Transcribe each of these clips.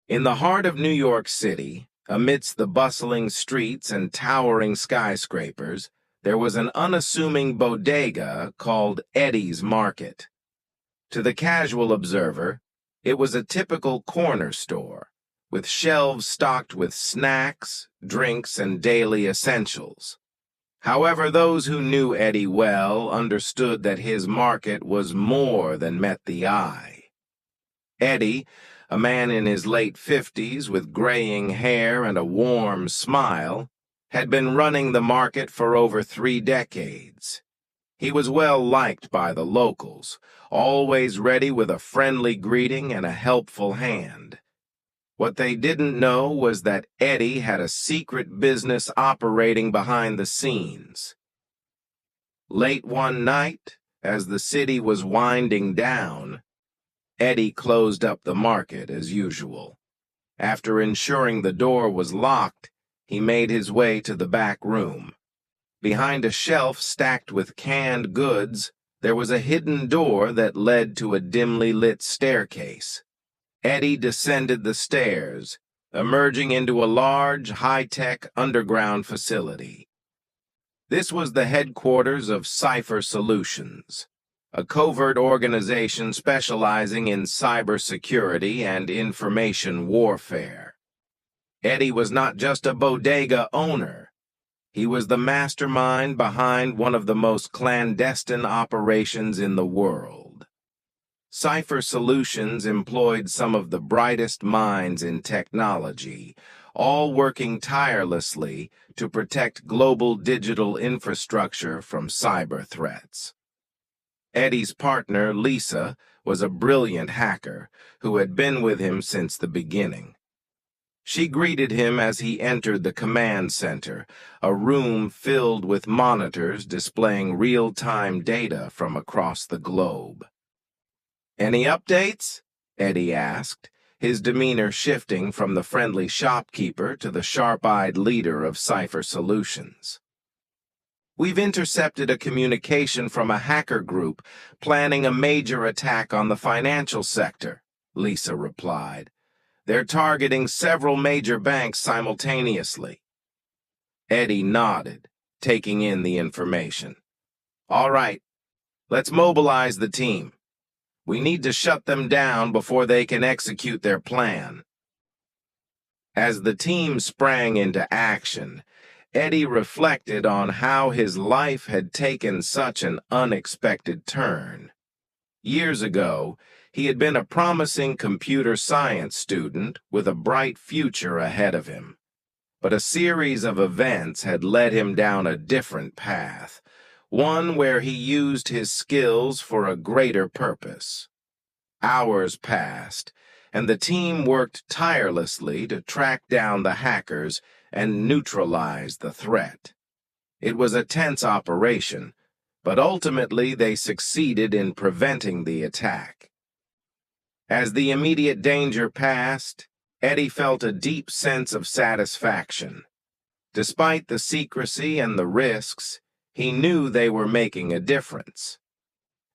In the heart of New York City, amidst the bustling streets and towering skyscrapers, there was an unassuming bodega called Eddie's Market. To the casual observer, it was a typical corner store, with shelves stocked with snacks, drinks, and daily essentials. However, those who knew Eddie well understood that his market was more than met the eye. Eddie, a man in his late 50s with graying hair and a warm smile, had been running the market for over 3 decades. He was well liked by the locals, always ready with a friendly greeting and a helpful hand. What they didn't know was that Eddie had a secret business operating behind the scenes. Late one night, as the city was winding down, Eddie closed up the market as usual. After ensuring the door was locked, he made his way to the back room. Behind a shelf stacked with canned goods, there was a hidden door that led to a dimly lit staircase. Eddie descended the stairs, emerging into a large, high-tech underground facility. This was the headquarters of Cypher Solutions, a covert organization specializing in cybersecurity and information warfare. Eddie was not just a bodega owner. He was the mastermind behind one of the most clandestine operations in the world. Cypher Solutions employed some of the brightest minds in technology, all working tirelessly to protect global digital infrastructure from cyber threats. Eddie's partner, Lisa, was a brilliant hacker who had been with him since the beginning. She greeted him as he entered the command center, a room filled with monitors displaying real-time data from across the globe. "Any updates?" Eddie asked, his demeanor shifting from the friendly shopkeeper to the sharp-eyed leader of Cypher Solutions. "We've intercepted a communication from a hacker group planning a major attack on the financial sector," Lisa replied. "They're targeting several major banks simultaneously." Eddie nodded, taking in the information. "All right, let's mobilize the team. We need to shut them down before they can execute their plan." As the team sprang into action, Eddie reflected on how his life had taken such an unexpected turn. Years ago, he had been a promising computer science student with a bright future ahead of him. But a series of events had led him down a different path, one where he used his skills for a greater purpose. Hours passed, and the team worked tirelessly to track down the hackers and neutralize the threat. It was a tense operation, but ultimately they succeeded in preventing the attack. As the immediate danger passed, Eddie felt a deep sense of satisfaction. Despite the secrecy and the risks, he knew they were making a difference.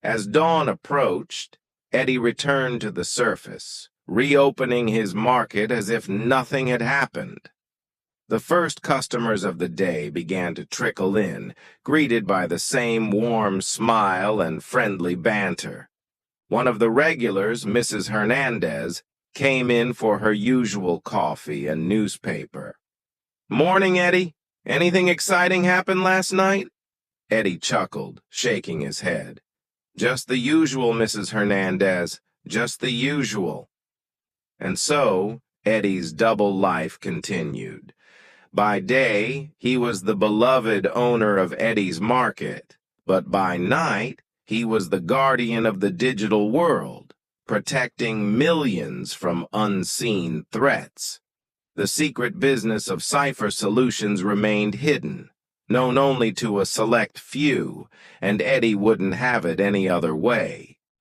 As dawn approached, Eddie returned to the surface, reopening his market as if nothing had happened. The first customers of the day began to trickle in, greeted by the same warm smile and friendly banter. One of the regulars, Mrs. Hernandez, came in for her usual coffee and newspaper. "Morning, Eddie. Anything exciting happened last night?" Eddie chuckled, shaking his head. "Just the usual, Mrs. Hernandez, just the usual." And so, Eddie's double life continued. By day, he was the beloved owner of Eddie's Market, but by night, he was the guardian of the digital world, protecting millions from unseen threats. The secret business of Cypher Solutions remained hidden, known only to a select few, and Eddie wouldn't have it any other way.